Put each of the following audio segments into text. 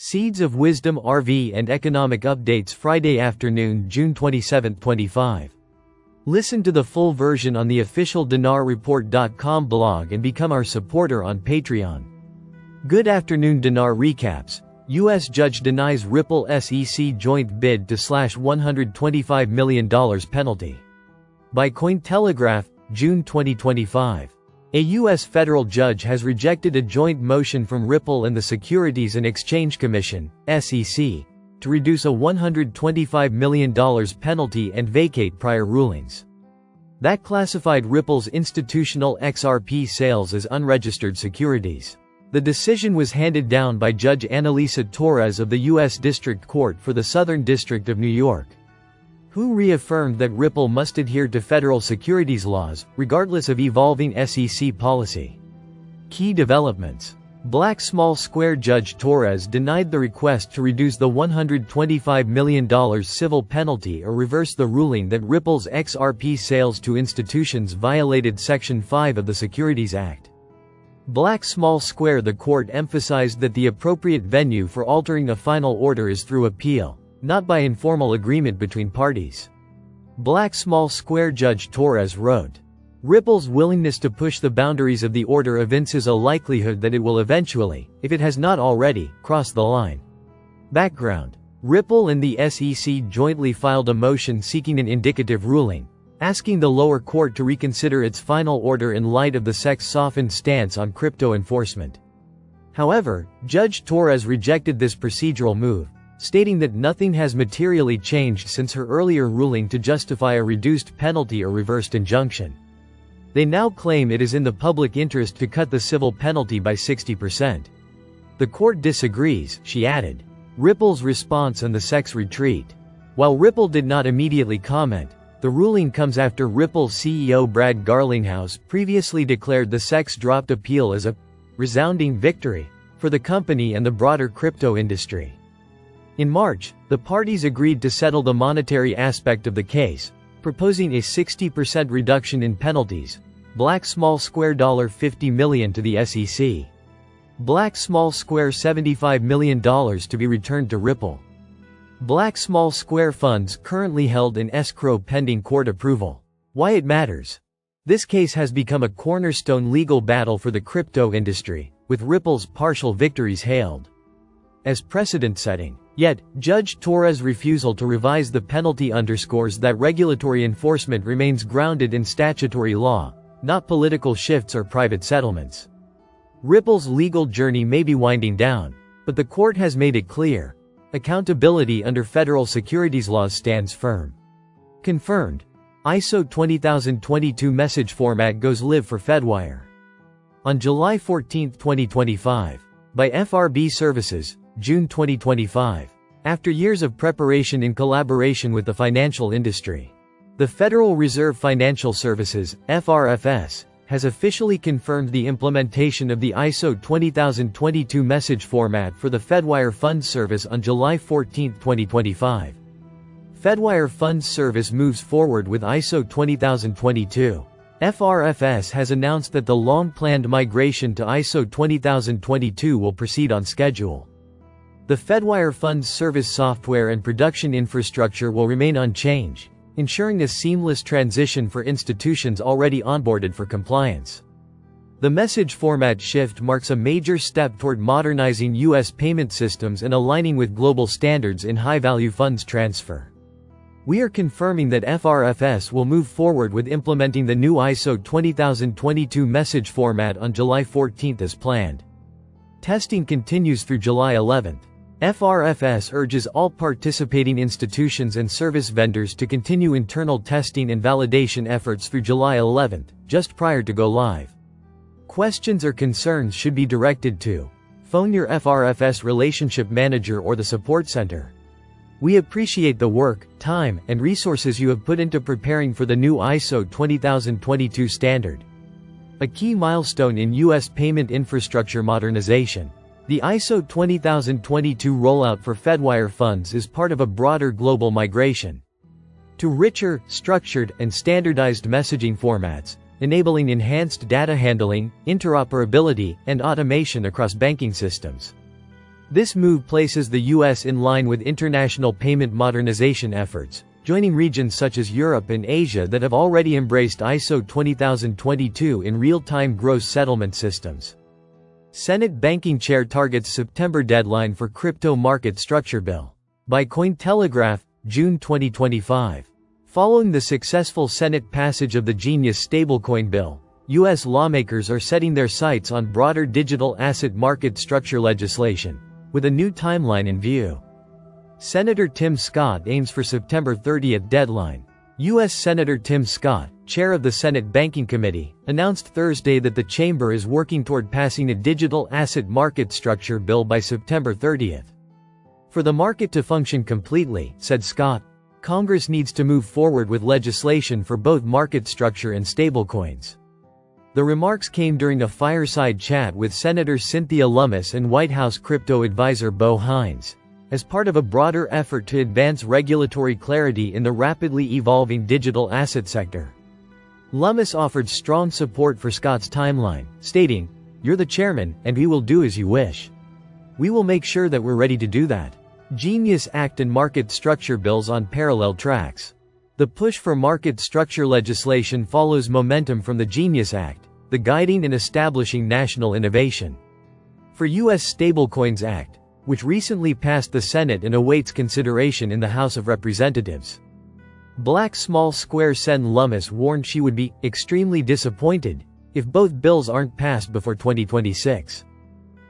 Seeds of Wisdom RV and Economic Updates Friday afternoon, June 27, 25. Listen to the full version on the official dinarreport.com blog and become our supporter on Patreon. Good afternoon. Dinar recaps. U.S. judge denies Ripple SEC joint bid to slash $125 million penalty. By Cointelegraph, June 2025. A U.S. federal judge has rejected a joint motion from Ripple and the Securities and Exchange Commission, SEC, to reduce a $125 million penalty and vacate prior rulings that classified Ripple's institutional XRP sales as unregistered securities. The decision was handed down by Judge Annalisa Torres of the U.S. District Court for the Southern District of New York, who reaffirmed that Ripple must adhere to federal securities laws, regardless of evolving SEC policy. Key developments. Black Small Square Judge Torres denied the request to reduce the $125 million civil penalty or reverse the ruling that Ripple's XRP sales to institutions violated Section 5 of the Securities Act. Black Small Square. The court emphasized that the appropriate venue for altering a final order is through appeal, not by informal agreement between parties. Black Small Square Judge Torres wrote, "Ripple's willingness to push the boundaries of the order evinces a likelihood that it will eventually, if it has not already, cross the line." Background. Ripple and the SEC jointly filed a motion seeking an indicative ruling, asking the lower court to reconsider its final order in light of the SEC's softened stance on crypto enforcement. However, Judge Torres rejected this procedural move, stating that nothing has materially changed since her earlier ruling to justify a reduced penalty or reversed injunction. They now claim it is in the public interest to cut the civil penalty by 60%. The court disagrees, she added. Ripple's response and the SEC's retreat. While Ripple did not immediately comment, the ruling comes after Ripple CEO Brad Garlinghouse previously declared the SEC's dropped appeal as a resounding victory for the company and the broader crypto industry. In March, the parties agreed to settle the monetary aspect of the case, proposing a 60% reduction in penalties. Black Small Square $50 million to the SEC. Black Small Square $75 million to be returned to Ripple. Black Small Square funds currently held in escrow pending court approval. Why it matters. This case has become a cornerstone legal battle for the crypto industry, with Ripple's partial victories hailed as precedent-setting. Yet, Judge Torres' refusal to revise the penalty underscores that regulatory enforcement remains grounded in statutory law, not political shifts or private settlements. Ripple's legal journey may be winding down, but the court has made it clear. Accountability under federal securities laws stands firm. Confirmed. ISO 20022 message format goes live for Fedwire. On July 14, 2025. By FRB Services, June 2025. After years of preparation in collaboration with the financial industry, the Federal Reserve Financial Services, FRFS, has officially confirmed the implementation of the ISO 20022 message format for the Fedwire Funds Service on July 14, 2025. Fedwire Funds Service moves forward with ISO 20022. FRFS has announced that the long-planned migration to ISO 20022 will proceed on schedule. The Fedwire Funds Service software and production infrastructure will remain unchanged, ensuring a seamless transition for institutions already onboarded for compliance. The message format shift marks a major step toward modernizing U.S. payment systems and aligning with global standards in high-value funds transfer. We are confirming that FRFS will move forward with implementing the new ISO 20022 message format on July 14 as planned. Testing continues through July 11. FRFS urges all participating institutions and service vendors to continue internal testing and validation efforts through July 11, just prior to go live. Questions or concerns should be directed to phone your FRFS relationship manager or the support center. We appreciate the work, time, and resources you have put into preparing for the new ISO 20022 standard, a key milestone in U.S. payment infrastructure modernization. The ISO 20022 rollout for Fedwire funds is part of a broader global migration to richer, structured, and standardized messaging formats, enabling enhanced data handling, interoperability, and automation across banking systems. This move places the U.S. in line with international payment modernization efforts, joining regions such as Europe and Asia that have already embraced ISO 20022 in real-time gross settlement systems. Senate Banking Chair targets September deadline for Crypto Market Structure Bill. By Cointelegraph, June 2025. Following the successful Senate passage of the Genius stablecoin bill, U.S. lawmakers are setting their sights on broader digital asset market structure legislation, with a new timeline in view. Senator Tim Scott aims for September 30th deadline. U.S. Senator Tim Scott, chair of the Senate Banking Committee, announced Thursday that the chamber is working toward passing a digital asset market structure bill by September 30th. For the market to function completely, said Scott, Congress needs to move forward with legislation for both market structure and stablecoins. The remarks came during a fireside chat with Senator Cynthia Lummis and White House crypto advisor Bo Hines, as part of a broader effort to advance regulatory clarity in the rapidly evolving digital asset sector. Lummis offered strong support for Scott's timeline, stating, "You're the chairman, and we will do as you wish. We will make sure that we're ready to do that." Genius Act and market structure bills on parallel tracks. The push for market structure legislation follows momentum from the Genius Act, the guiding and establishing national innovation. For U.S. Stablecoins Act, which recently passed the Senate and awaits consideration in the House of Representatives. Black Small Square Sen Lummis warned she would be extremely disappointed if both bills aren't passed before 2026.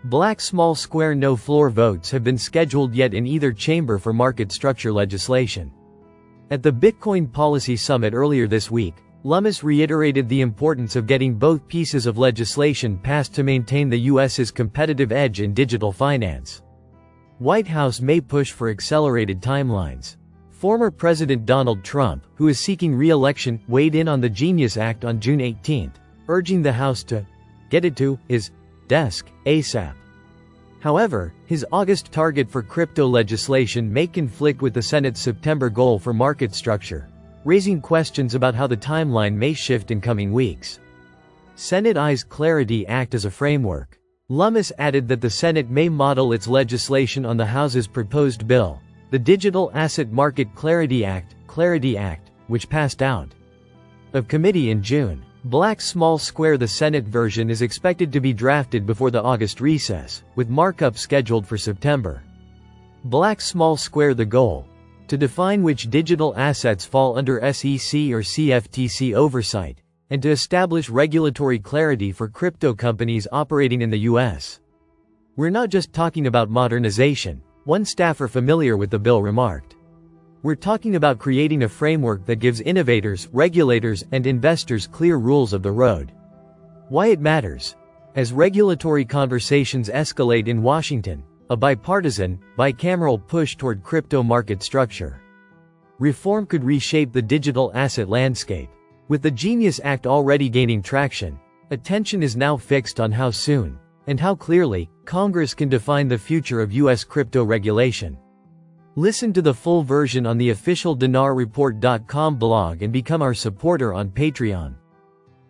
Black Small Square no-floor votes have been scheduled yet in either chamber for market structure legislation. At the Bitcoin Policy Summit earlier this week, Lummis reiterated the importance of getting both pieces of legislation passed to maintain the U.S.'s competitive edge in digital finance. White House may push for accelerated timelines. Former President Donald Trump, who is seeking re-election, weighed in on the Genius Act on June 18, urging the House to get it to his desk ASAP. However, his August target for crypto legislation may conflict with the Senate's September goal for market structure, raising questions about how the timeline may shift in coming weeks. Senate eyes Clarity Act as a framework. Lummis added that the Senate may model its legislation on the House's proposed bill, the Digital Asset Market Clarity Act, which passed out of committee in June. Black Small Square The Senate version is expected to be drafted before the August recess, with markup scheduled for September. Black Small Square The goal: to define which digital assets fall under SEC or CFTC oversight, and to establish regulatory clarity for crypto companies operating in the U.S. "We're not just talking about modernization," one staffer familiar with the bill remarked. "We're talking about creating a framework that gives innovators, regulators, and investors clear rules of the road." Why it matters. As regulatory conversations escalate in Washington, a bipartisan, bicameral push toward crypto market structure reform could reshape the digital asset landscape. With the Genius Act already gaining traction, attention is now fixed on how soon, and how clearly, Congress can define the future of U.S. crypto regulation. Listen to the full version on the official dinarreport.com blog and become our supporter on Patreon.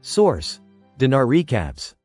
Source: Dinar Recaps.